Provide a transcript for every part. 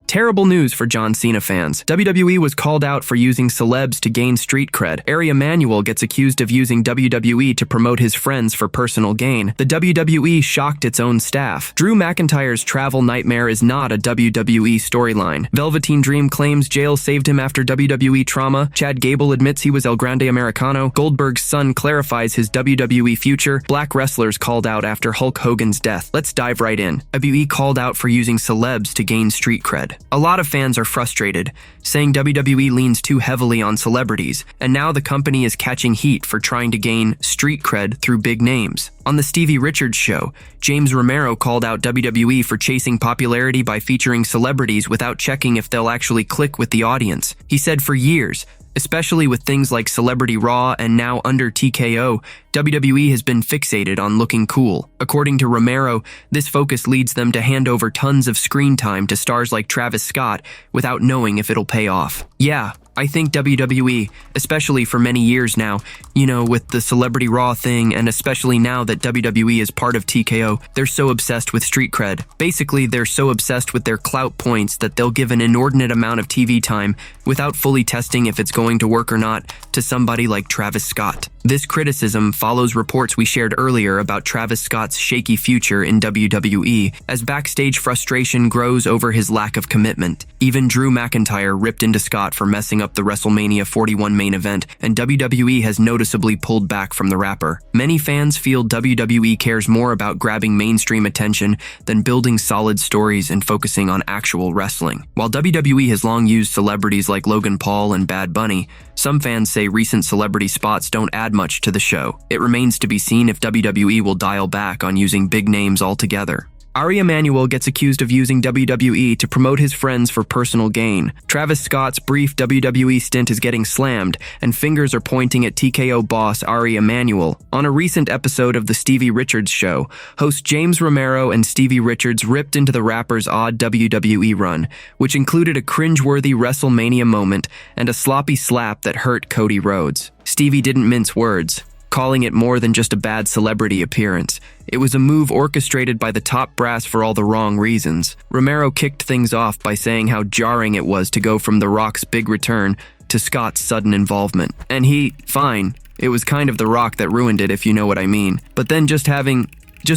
Terrible news for John Cena fans. WWE was called out for using celebs to gain street cred. Ari Emanuel gets accused of using WWE to promote his friends for personal gain. The WWE shocked its own staff. Drew McIntyre's travel nightmare is not a WWE storyline. Velveteen Dream claims jail saved him after WWE trauma. Chad Gable admits he was El Grande Americano. Goldberg's son clarifies his WWE future. Black wrestlers called out after Hulk Hogan's death. Let's dive right in. WWE called out for using celebs to gain street cred. A lot of fans are frustrated, saying WWE leans too heavily on celebrities, and now the company is catching heat for trying to gain street cred through big names. On the Stevie Richards show, James Romero called out WWE for chasing popularity by featuring celebrities without checking if they'll actually click with the audience. He said for years, especially with things like Celebrity Raw and now under TKO, WWE has been fixated on looking cool. According to Romero, this focus leads them to hand over tons of screen time to stars like Travis Scott without knowing if it'll pay off. Yeah, I think WWE, especially for many years now, with the Celebrity Raw thing, and especially now that WWE is part of TKO, they're so obsessed with street cred. Basically, they're so obsessed with their clout points that they'll give an inordinate amount of TV time without fully testing if it's going to work or not to somebody like Travis Scott. This criticism follows reports we shared earlier about Travis Scott's shaky future in WWE, as backstage frustration grows over his lack of commitment. Even Drew McIntyre ripped into Scott for messing up the WrestleMania 41 main event, and WWE has noticeably pulled back from the rapper. Many fans feel WWE cares more about grabbing mainstream attention than building solid stories and focusing on actual wrestling. While WWE has long used celebrities like Logan Paul and Bad Bunny, some fans say recent celebrity spots don't add much to the show. It remains to be seen if WWE will dial back on using big names altogether. Ari Emanuel gets accused of using WWE to promote his friends for personal gain. Travis Scott's brief WWE stint is getting slammed, and fingers are pointing at TKO boss Ari Emanuel. On a recent episode of The Stevie Richards Show, host James Romero and Stevie Richards ripped into the rapper's odd WWE run, which included a cringeworthy WrestleMania moment and a sloppy slap that hurt Cody Rhodes. Stevie didn't mince words, calling it more than just a bad celebrity appearance. It was a move orchestrated by the top brass for all the wrong reasons. Romero kicked things off by saying how jarring it was to go from The Rock's big return to Scott's sudden involvement. And fine, it was kind of The Rock that ruined it, if you know what I mean. But then just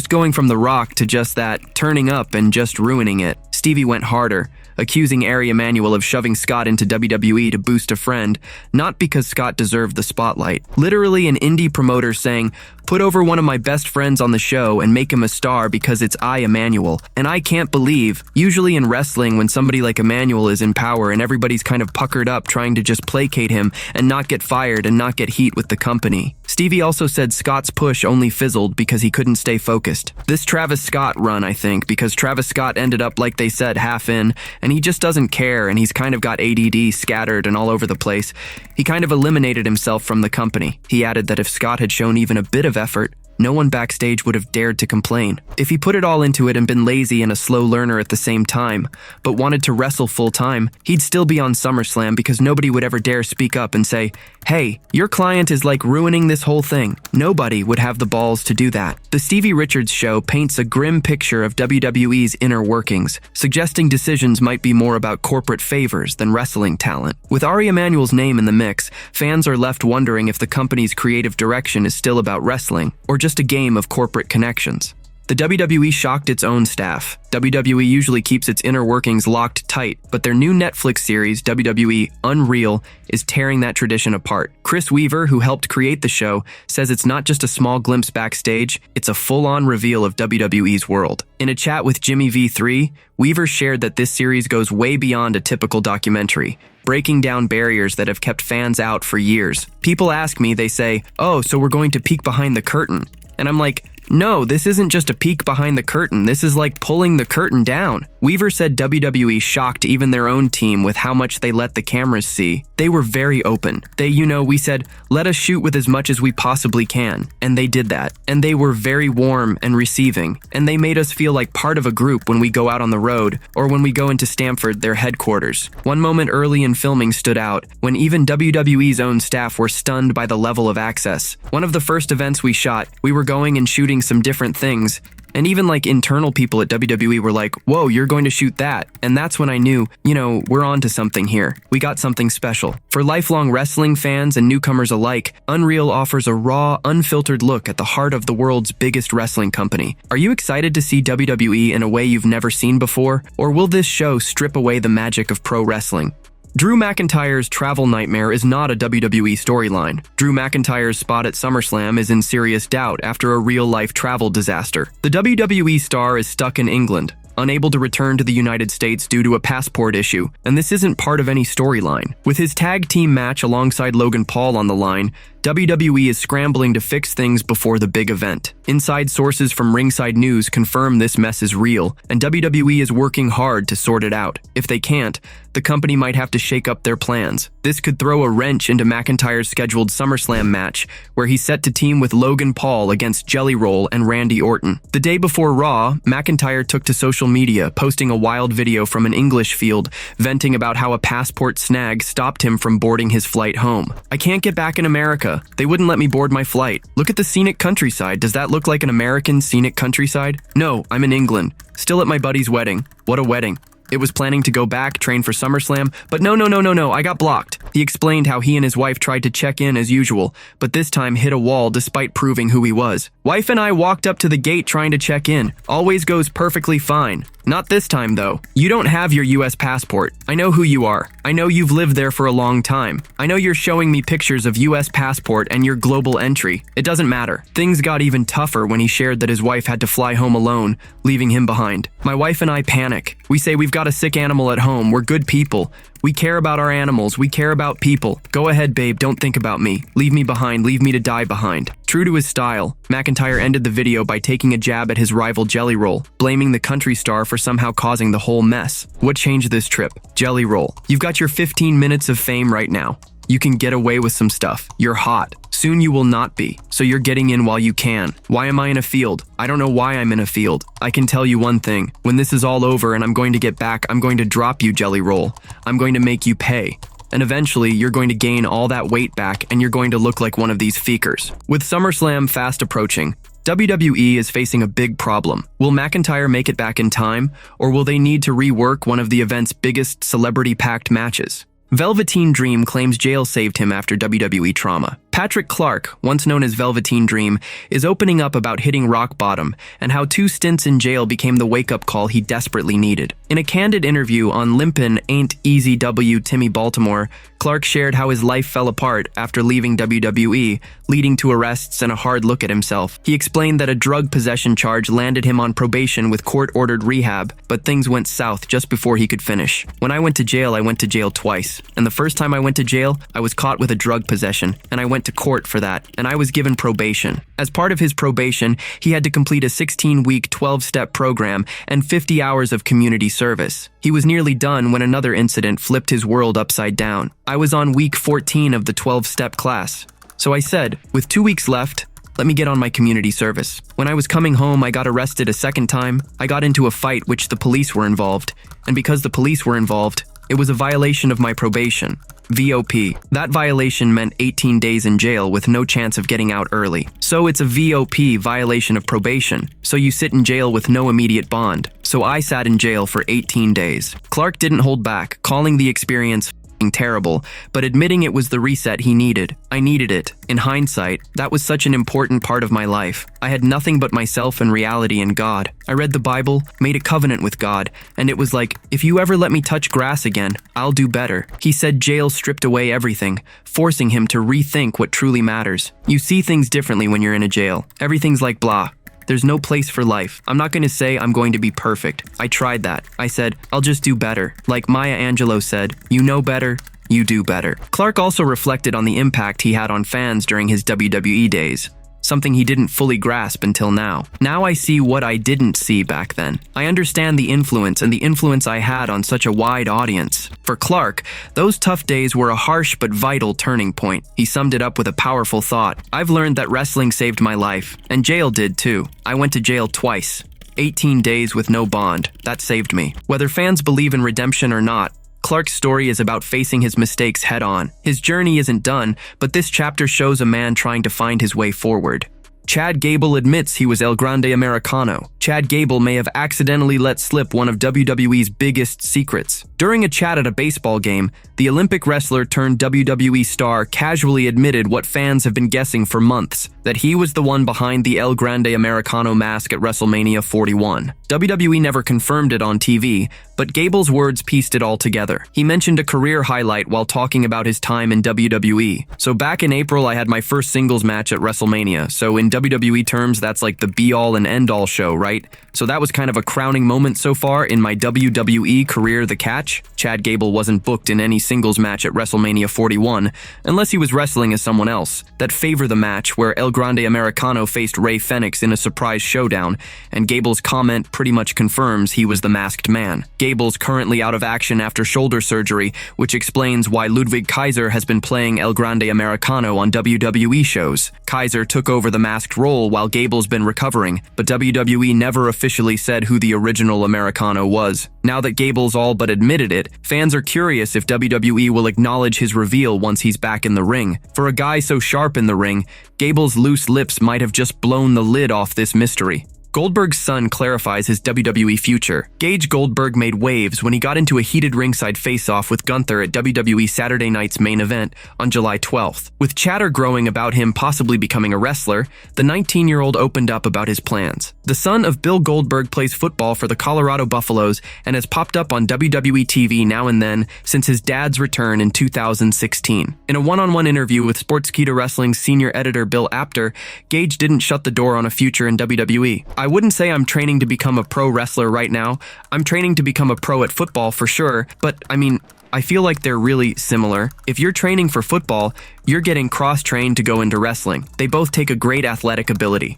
going from The Rock to just that, turning up and just ruining it. Stevie went harder, accusing Ari Emanuel of shoving Scott into WWE to boost a friend, not because Scott deserved the spotlight. Literally an indie promoter saying, "Put over one of my best friends on the show and make him a star because it's I, Emanuel." And I can't believe, usually in wrestling when somebody like Emanuel is in power and everybody's kind of puckered up trying to just placate him and not get fired and not get heat with the company. Stevie also said Scott's push only fizzled because he couldn't stay focused. This Travis Scott run, I think, because Travis Scott ended up, like they said, half in, and he just doesn't care, and he's kind of got ADD scattered and all over the place. He kind of eliminated himself from the company. He added that if Scott had shown even a bit of effort, no one backstage would have dared to complain. If he put it all into it and been lazy and a slow learner at the same time, but wanted to wrestle full time, he'd still be on SummerSlam because nobody would ever dare speak up and say, "Hey, your client is like ruining this whole thing." Nobody would have the balls to do that. The Stevie Richards Show paints a grim picture of WWE's inner workings, suggesting decisions might be more about corporate favors than wrestling talent. With Ari Emanuel's name in the mix, fans are left wondering if the company's creative direction is still about wrestling, or just a game of corporate connections. The WWE shocked its own staff. WWE usually keeps its inner workings locked tight, but their new Netflix series, WWE Unreal, is tearing that tradition apart. Chris Weaver, who helped create the show, says it's not just a small glimpse backstage, it's a full-on reveal of WWE's world. In a chat with Jimmy V3, Weaver shared that this series goes way beyond a typical documentary, breaking down barriers that have kept fans out for years. People ask me, they say, "Oh, so we're going to peek behind the curtain?" And I'm like, no, this isn't just a peek behind the curtain. This is like pulling the curtain down. Weaver said WWE shocked even their own team with how much they let the cameras see. They were very open. We said, let us shoot with as much as we possibly can. And they did that. And they were very warm and receiving. And they made us feel like part of a group when we go out on the road or when we go into Stamford, their headquarters. One moment early in filming stood out when even WWE's own staff were stunned by the level of access. One of the first events we shot, we were going and shooting some different things, And even like internal people at WWE were like, whoa, you're going to shoot that. And that's when I knew, we're on to something here. We got something special. For lifelong wrestling fans and newcomers alike, Unreal offers a raw, unfiltered look at the heart of the world's biggest wrestling company. Are you excited to see WWE in a way you've never seen before? Or will this show strip away the magic of pro wrestling? Drew McIntyre's travel nightmare is not a WWE storyline. Drew McIntyre's spot at SummerSlam is in serious doubt after a real-life travel disaster. The WWE star is stuck in England, unable to return to the United States due to a passport issue, and this isn't part of any storyline. With his tag team match alongside Logan Paul on the line, WWE is scrambling to fix things before the big event. Inside sources from Ringside News confirm this mess is real, and WWE is working hard to sort it out. If they can't, the company might have to shake up their plans. This could throw a wrench into McIntyre's scheduled SummerSlam match, where he's set to team with Logan Paul against Jelly Roll and Randy Orton. The day before Raw, McIntyre took to social media, posting a wild video from an English field, venting about how a passport snag stopped him from boarding his flight home. "I can't get back in America. They wouldn't let me board my flight. Look at the scenic countryside. Does that look like an American scenic countryside? No, I'm in England. Still at my buddy's wedding. What a wedding. It was planning to go back, train for SummerSlam, but no, I got blocked." He explained how he and his wife tried to check in as usual, but this time hit a wall despite proving who he was. "Wife and I walked up to the gate trying to check in. Always goes perfectly fine. Not this time, though. You don't have your US passport. I know who you are. I know you've lived there for a long time. I know you're showing me pictures of US passport and your global entry. It doesn't matter." Things got even tougher when he shared that his wife had to fly home alone, leaving him behind. "My wife and I panic. We say we've got a sick animal at home. We're good people. We care about our animals. We care about people. Go ahead, babe. Don't think about me. Leave me behind. Leave me to die behind." True to his style, McIntyre ended the video by taking a jab at his rival Jelly Roll, blaming the country star for somehow causing the whole mess. What changed this trip? Jelly Roll. You've got your 15 minutes of fame right now. You can get away with some stuff. You're hot. Soon you will not be, so you're getting in while you can. Why am I in a field? I don't know why I'm in a field. I can tell you one thing. When this is all over and I'm going to get back, I'm going to drop you, Jelly Roll. I'm going to make you pay. And eventually, you're going to gain all that weight back and you're going to look like one of these feekers. With SummerSlam fast approaching, WWE is facing a big problem. Will McIntyre make it back in time, or will they need to rework one of the event's biggest celebrity-packed matches? Velveteen Dream claims jail saved him after WWE trauma. Patrick Clark, once known as Velveteen Dream, is opening up about hitting rock bottom and how 2 stints in jail became the wake-up call he desperately needed. In a candid interview on Limpin' Ain't Easy W Timmy Baltimore, Clark shared how his life fell apart after leaving WWE, leading to arrests and a hard look at himself. He explained that a drug possession charge landed him on probation with court-ordered rehab, but things went south just before he could finish. "When I went to jail twice. And the first time I went to jail, I was caught with a drug possession, and I went to court for that, and I was given probation. As part of his probation, he had to complete a 16-week 12-step program and 50 hours of community service. He was nearly done when another incident flipped his world upside down. I was on week 14 of the 12-step class. So I said, with 2 weeks left, let me get on my community service. When I was coming home, I got arrested a second time. I got into a fight which the police were involved. And because the police were involved, it was a violation of my probation. VOP. That violation meant 18 days in jail with no chance of getting out early. So it's a VOP, violation of probation. So you sit in jail with no immediate bond. So I sat in jail for 18 days. Clark didn't hold back, calling the experience terrible, but admitting it was the reset he needed. I needed it. In hindsight, that was such an important part of my life. I had nothing but myself and reality and God. I read the Bible, made a covenant with God, and it was like, if you ever let me touch grass again, I'll do better. He said jail stripped away everything, forcing him to rethink what truly matters. You see things differently when you're in a jail. Everything's like blah. There's no place for life. I'm not going to say I'm going to be perfect. I tried that. I said, I'll just do better. Like Maya Angelou said, you know better, you do better. Clark also reflected on the impact he had on fans during his WWE days. Something he didn't fully grasp until now. Now I see what I didn't see back then. I understand the influence and the influence I had on such a wide audience. For Clark, those tough days were a harsh but vital turning point. He summed it up with a powerful thought. I've learned that wrestling saved my life, and jail did too. I went to jail twice. 18 days with no bond. That saved me. Whether fans believe in redemption or not, Clark's story is about facing his mistakes head-on. His journey isn't done, but this chapter shows a man trying to find his way forward. Chad Gable admits he was El Grande Americano. Chad Gable may have accidentally let slip one of WWE's biggest secrets. During a chat at a baseball game, the Olympic wrestler turned WWE star casually admitted what fans have been guessing for months, that he was the one behind the El Grande Americano mask at WrestleMania 41. WWE never confirmed it on TV, but Gable's words pieced it all together. He mentioned a career highlight while talking about his time in WWE. So back in April, I had my first singles match at WrestleMania. So in WWE terms, that's like the be-all and end-all show, right? So that was kind of a crowning moment so far in my WWE career. The catch? Chad Gable wasn't booked in any singles match at WrestleMania 41, unless he was wrestling as someone else. That favor the match where El Grande Americano faced Rey Fenix in a surprise showdown, and Gable's comment pretty much confirms he was the masked man. Gable's currently out of action after shoulder surgery, which explains why Ludwig Kaiser has been playing El Grande Americano on WWE shows. Kaiser took over the masked role while Gable's been recovering, but WWE never officially said who the original Americano was. Now that Gable's all but admitted it, fans are curious if WWE will acknowledge his reveal once he's back in the ring. For a guy so sharp in the ring, Gable's loose lips might have just blown the lid off this mystery. Goldberg's son clarifies his WWE future. Gage Goldberg made waves when he got into a heated ringside face-off with Gunther at WWE Saturday Night's main event on July 12th. With chatter growing about him possibly becoming a wrestler, the 19-year-old opened up about his plans. The son of Bill Goldberg plays football for the Colorado Buffaloes and has popped up on WWE TV now and then since his dad's return in 2016. In a one-on-one interview with Sportskeeda Wrestling's senior editor Bill Apter, Gage didn't shut the door on a future in WWE. I wouldn't say I'm training to become a pro wrestler right now. I'm training to become a pro at football for sure, but I feel like they're really similar. If you're training for football, you're getting cross-trained to go into wrestling. They both take a great athletic ability.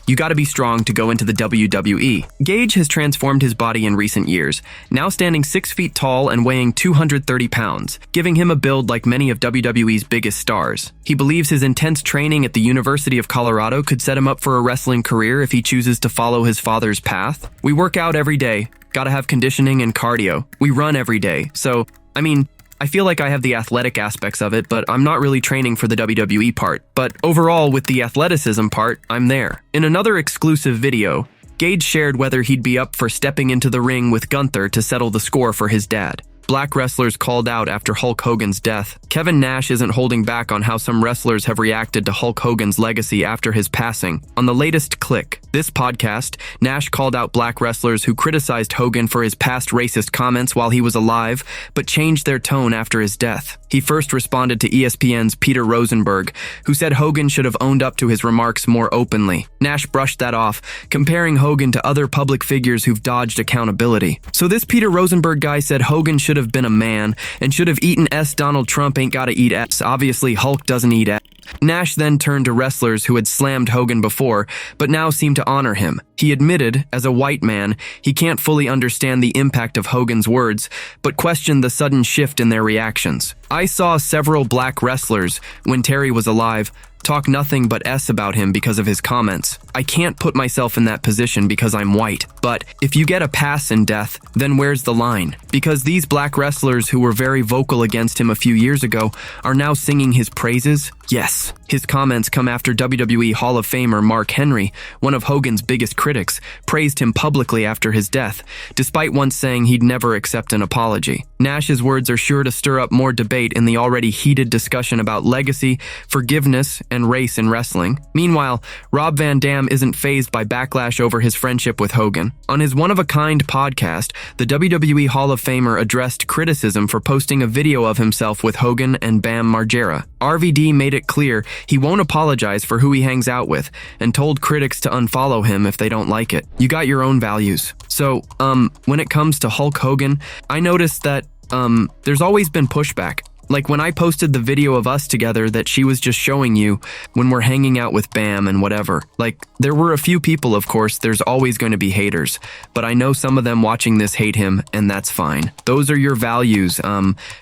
You gotta be strong to go into the WWE. Gage has transformed his body in recent years, now standing 6 feet tall and weighing 230 pounds, giving him a build like many of WWE's biggest stars. He believes his intense training at the University of Colorado could set him up for a wrestling career if he chooses to follow his father's path. We work out every day. Gotta have conditioning and cardio. We run every day. So, I feel like I have the athletic aspects of it, but I'm not really training for the WWE part. But overall, with the athleticism part, I'm there. In another exclusive video, Gage shared whether he'd be up for stepping into the ring with Gunther to settle the score for his dad. Black wrestlers called out after Hulk Hogan's death. Kevin Nash isn't holding back on how some wrestlers have reacted to Hulk Hogan's legacy after his passing. On the latest Click, this podcast, Nash called out black wrestlers who criticized Hogan for his past racist comments while he was alive, but changed their tone after his death. He first responded to ESPN's Peter Rosenberg, who said Hogan should have owned up to his remarks more openly. Nash brushed that off, comparing Hogan to other public figures who've dodged accountability. So this Peter Rosenberg guy said Hogan should have been a man and should have eaten S. Donald Trump ain't gotta eat S. Obviously, Hulk doesn't eat S. Nash then turned to wrestlers who had slammed Hogan before, but now seemed to honor him. He admitted, as a white man, he can't fully understand the impact of Hogan's words, but questioned the sudden shift in their reactions. I saw several black wrestlers, when Terry was alive, talk nothing but S about him because of his comments. I can't put myself in that position because I'm white. But if you get a pass in death, then where's the line? Because these black wrestlers who were very vocal against him a few years ago are now singing his praises? Yes. His comments come after WWE Hall of Famer Mark Henry, one of Hogan's biggest critics, praised him publicly after his death, despite once saying he'd never accept an apology. Nash's words are sure to stir up more debate in the already heated discussion about legacy, forgiveness, and race in wrestling. Meanwhile, Rob Van Dam isn't fazed by backlash over his friendship with Hogan. On his one-of-a-kind podcast, the WWE Hall of Famer addressed criticism for posting a video of himself with Hogan and Bam Margera. RVD made it clear he won't apologize for who he hangs out with and told critics to unfollow him if they don't like it. You got your own values. So, when it comes to Hulk Hogan, I noticed that, there's always been pushback. Like when I posted the video of us together that she was just showing you when we're hanging out with Bam and whatever. Like, there were a few people, of course, there's always going to be haters. But I know some of them watching this hate him, and that's fine. Those are your values,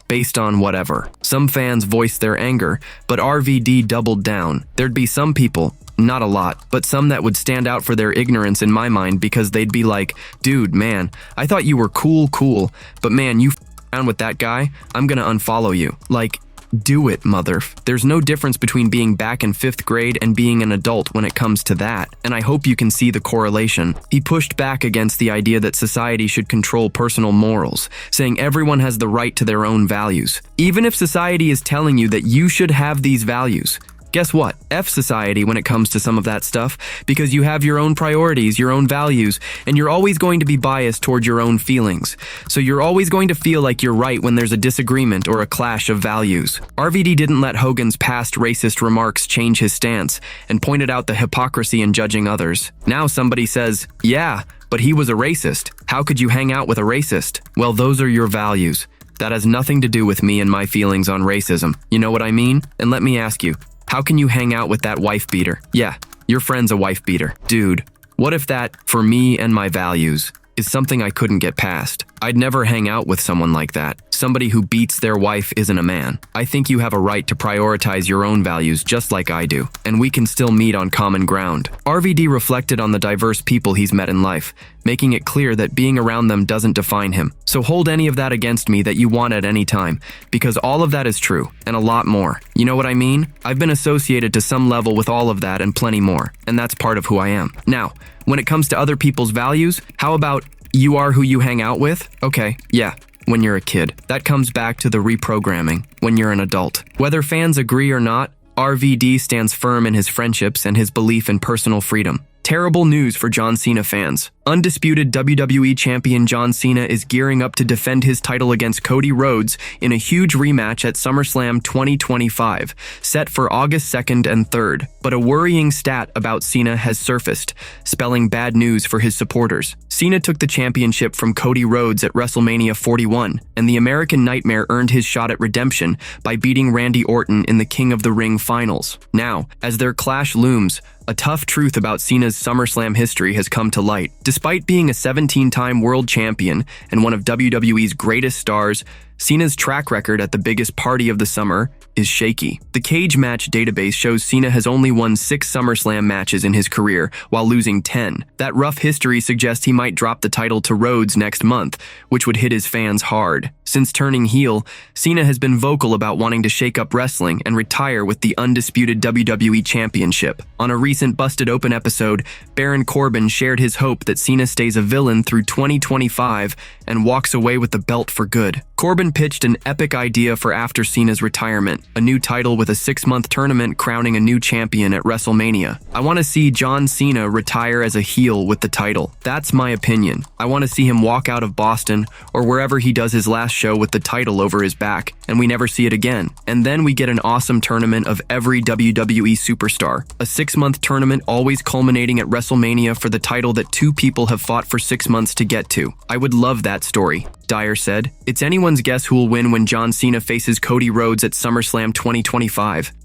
based on whatever. Some fans voiced their anger, but RVD doubled down. There'd be some people, not a lot, but some that would stand out for their ignorance in my mind because they'd be like, dude, man, I thought you were cool, but man, you down with that guy, I'm gonna unfollow you. Like, Do it, motherf. There's no difference between being back in 5th grade and being an adult when it comes to that, and I hope you can see the correlation. He pushed back against the idea that society should control personal morals, saying everyone has the right to their own values. Even if society is telling you that you should have these values, guess what? F society when it comes to some of that stuff, because you have your own priorities, your own values, and you're always going to be biased toward your own feelings. So you're always going to feel like you're right when there's a disagreement or a clash of values. RVD didn't let Hogan's past racist remarks change his stance and pointed out the hypocrisy in judging others. Now somebody says, yeah, but he was a racist. How could you hang out with a racist? Well, those are your values. That has nothing to do with me and my feelings on racism. You know what I mean? And let me ask you, how can you hang out with that wife beater? Yeah, your friend's a wife beater. Dude, what if that, for me and my values, is something I couldn't get past? I'd never hang out with someone like that. Somebody who beats their wife isn't a man. I think you have a right to prioritize your own values just like I do, and we can still meet on common ground. RVD reflected on the diverse people he's met in life, making it clear that being around them doesn't define him. So hold any of that against me that you want at any time, because all of that is true, and a lot more. You know what I mean? I've been associated to some level with all of that and plenty more, and that's part of who I am. Now, when it comes to other people's values, how about you are who you hang out with? Okay, yeah, when you're a kid. That comes back to the reprogramming, when you're an adult. Whether fans agree or not, RVD stands firm in his friendships and his belief in personal freedom. Terrible news for John Cena fans. Undisputed WWE Champion John Cena is gearing up to defend his title against Cody Rhodes in a huge rematch at SummerSlam 2025, set for August 2nd and 3rd. But a worrying stat about Cena has surfaced, spelling bad news for his supporters. Cena took the championship from Cody Rhodes at WrestleMania 41, and the American Nightmare earned his shot at redemption by beating Randy Orton in the King of the Ring finals. Now, as their clash looms, a tough truth about Cena's SummerSlam history has come to light. Despite being a 17-time world champion and one of WWE's greatest stars, Cena's track record at the biggest party of the summer is shaky. The Cage Match database shows Cena has only won 6 SummerSlam matches in his career, while losing 10. That rough history suggests he might drop the title to Rhodes next month, which would hit his fans hard. Since turning heel, Cena has been vocal about wanting to shake up wrestling and retire with the undisputed WWE Championship. On a recent Busted Open episode, Baron Corbin shared his hope that Cena stays a villain through 2025 and walks away with the belt for good. Corbin pitched an epic idea for after Cena's retirement, a new title with a 6-month tournament crowning a new champion at WrestleMania. I want to see John Cena retire as a heel with the title. That's my opinion. I want to see him walk out of Boston or wherever he does his last show with the title over his back, and we never see it again. And then we get an awesome tournament of every WWE superstar. A 6-month tournament always culminating at WrestleMania for the title that 2 people have fought for 6 months to get to. I would love that story. Dyer said, "It's anyone's guess who will win when John Cena faces Cody Rhodes at SummerSlam 2025.